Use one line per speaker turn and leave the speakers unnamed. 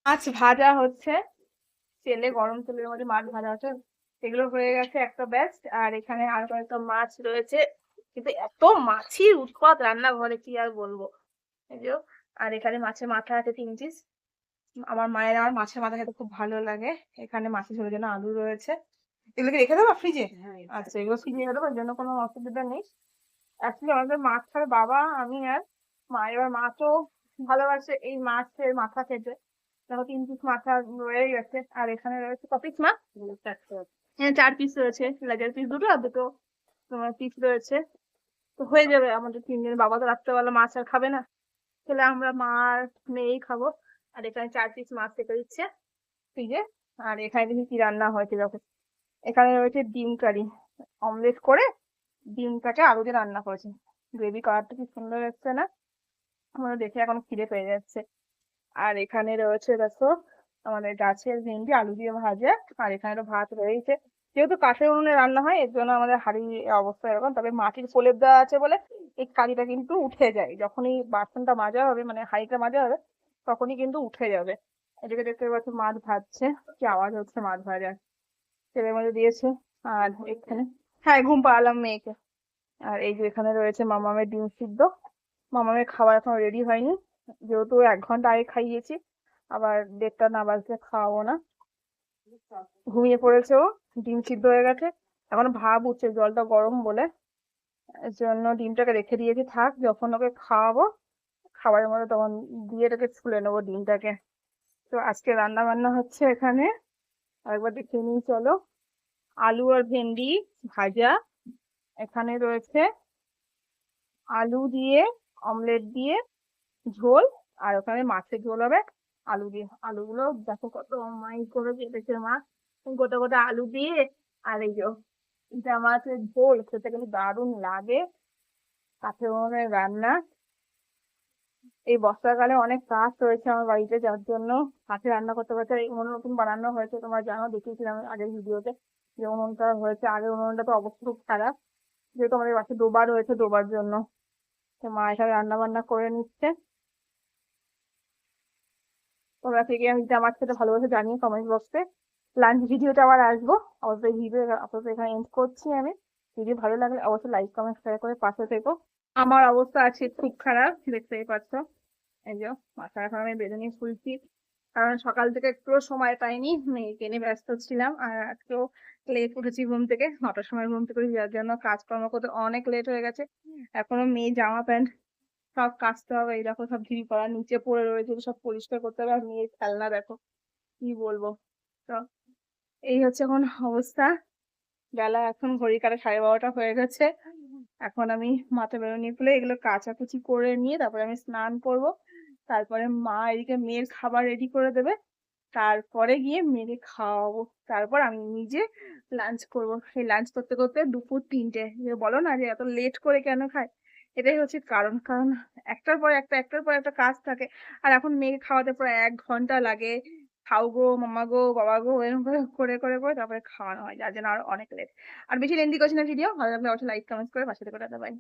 মাছ ভাজা হচ্ছে, তেলে গরম তেলের মধ্যে মাছ ভাজা হচ্ছে। এগুলো হয়ে গেছে একটা ব্যাচ। আর এখানে আর কয়েকটা মাছ রয়েছে, কিন্তু এত মাছির উৎপাত রান্নাঘরে কি আর বলবো। এই যে, আর এখানে মাছের মাথা আছে 3 পিস। আমার মায়ের আমার মাছের মাথা খেতে খুব ভালো লাগে। এখানে মাছের ঝোলের জন্য আলু রয়েছে। এগুলোকে রেখে দেবো ফ্রিজে? আচ্ছা, এগুলো ফ্রিজে রেখে দেবো, এর জন্য কোনো অসুবিধা নেই। অ্যাকচুয়ালি আমাদের মাছ খাবে বাবা, আমি আর মা। এবার মা তো ভালোবাসে এই মাছের মাথা খেতে। দেখো 3 পিস মাথা রয়ে গেছে। আর এখানে রয়েছে ক পিস মা? হ্যাঁ, 4 পিস রয়েছে। লেজের পিস দুটো আর দুটো তোমার পিস রয়েছে। তো হয়ে যাবে আমাদের 3 জন। বাবা তো রাত্রেবেলা মাছ আর খাবে না, তাহলে আমরা মা আর মেয়েই খাবো। আর এখানে 4 পিস মাছ রেখে দিচ্ছে ফ্রিজে। আর এখানে দেখি কি রান্না হয়েছে। দেখো, এখানে রয়েছে ডিম কারি, অমলেট করে ডিমটাকে আলু দিয়ে রান্না করেছে। গ্রেভি কালারটা কি সুন্দর এসছে না? আমার দেখে এখন খিদে পেয়ে যাচ্ছে। আর এখানে রয়েছে দেখো আমাদের গাছের ভেন্ডি আলু দিয়ে ভাজা। আর এখানে তো ভাত রয়েছে। যেহেতু কাঠের উনুনে রান্না হয়, এর জন্য আমাদের হাঁড়ির অবস্থা এরকম। তবে মাটির প্রলেপ দেওয়া আছে বলে এই কালিটা কিন্তু উঠে যায়। যখনই বাসনটা মাজা হবে, মানে হাঁড়িটা মাজা হবে, তখনই কিন্তু উঠে যাবে। এদিকে দেখতে পাচ্ছি মাছ ভাজছে, কি আওয়াজ হচ্ছে মাছ ভাজা, তেলের মধ্যে দিয়েছে। আর এখানে, হ্যাঁ, ঘুম পাড়ালাম মেয়েকে। আর এই যে এখানে রয়েছে মামামের ডিম সিদ্ধ। মামামের খাবার এখন রেডি হয়নি, যেহেতু 1 ঘন্টা আগে খাইয়েছি। আবার 1:30টা না বাজলে খাওয়াবো না। ঘুমিয়ে পড়েছে ও। ডিম সিদ্ধ হয়ে গেছে, এখন ভাপ উঠছে জলটা গরম বলে। এর জন্য ডিমটাকে রেখে দিয়েছি, থাক, যখন ওকে খাওয়াবো খাবারের মধ্যে তখন দিয়ে এটাকে ছুলে নেবো ডিমটাকে। তো আজকে রান্না বান্না হচ্ছে এখানে, আরেকবার দেখে নিই চলো। আলু আর ভেন্ডি ভাজা, এখানে রয়েছে আলু দিয়ে অমলেট দিয়ে ঝোল, আর ওখানে মাছের ঝোল হবে আলু দিয়ে। আলুগুলো দেখো কত অমাই করে কেটেছে মা, গোটা গোটা আলু দিয়ে। আর এই যে এটা মাছের ঝোল খেতে কিন্তু দারুণ লাগে, কাঠের উনুনের রান্না। এই বর্ষাকালে অনেক কাজ রয়েছে আমার বাড়িতে, যার জন্য কাঠে রান্না করতে পারছে। এই উনুন নতুন বানানো হয়েছে, তোমরা জানো, দেখিয়েছিলাম আগের ভিডিওতে যে উনুনটা হয়েছে। আগের উনুনটা তো অবস্থা খুব খারাপ, যেহেতু আমাদের বাসায় ডোবা রয়েছে, ডোবার জন্য। তো মা এখানে রান্না বান্না করে নিচ্ছে। তোমরা থেকে আমি আমার খেতে ভালোবাসে জানিয়ে কমেন্ট বক্সে। লাঞ্চ ভিডিওটা আবার আসবো। অবশ্যই ভিডিও আপাতত এখানে এন্ড করছি আমি। ভিডিও ভালো লাগলে অবশ্যই লাইক কমেন্ট শেয়ার করে পাশে থেকো। আমার অবস্থা আছে খুব খারাপ, দেখতেই পাচ্ছ। এই যে মাথা এখন আমি বেঁধে নিয়ে ফুলছি, কারণ সকাল থেকে একটুও সময় পাইনি, মেয়েকে নিয়ে ব্যস্ত ছিলাম। আর আজকেও লেট উঠেছি ঘুম থেকে, 9টার সময় ঘুম থেকে উঠেছি, যার জন্য কাজকর্ম করতে অনেক লেট হয়ে গেছে। এখনো মেয়ে জামা প্যান্ট সব কাচতে হবে। এই দেখো সব ঝুড়ি করা নিচে পড়ে রয়েছে, সব পরিষ্কার করতে হবে। আর মেয়ের খেলনা দেখো, কি বলবো। তো এই হচ্ছে এখন অবস্থা। বেলা এখন ঘড়ি কাটা 12:30 হয়ে গেছে। এখন আমি মাথা বেরোনি খুলে এগুলো কাচাকুচি করে নিয়ে তারপরে আমি স্নান করব। তারপরে মা এদিকে মেয়ের খাবার রেডি করে দেবে, তারপরে গিয়ে মেয়েকে খাওয়াবো। তারপর আমি নিজে লাঞ্চ করব। সেই লাঞ্চ করতে করতে দুপুর 3টে। বলো না যে এত লেট করে কেন খায়, এটাই হচ্ছে কারণ। কারণ একটার পর একটা, একটার পর একটা কাজ থাকে। আর এখন মেয়েকে খাওয়াতে প্রায় 1 ঘন্টা লাগে। খাও গো মামা গো বাবা গো, এরকম করে করে করে করে তারপরে খাওয়ানো হয়, যার জন্য আর অনেক লেট। আর বেশি লেন্দি করছি না ভিডিও, ভালো লাগলে অবশ্যই লাইক কমেন্ট করে পাশে থেকে। বাই।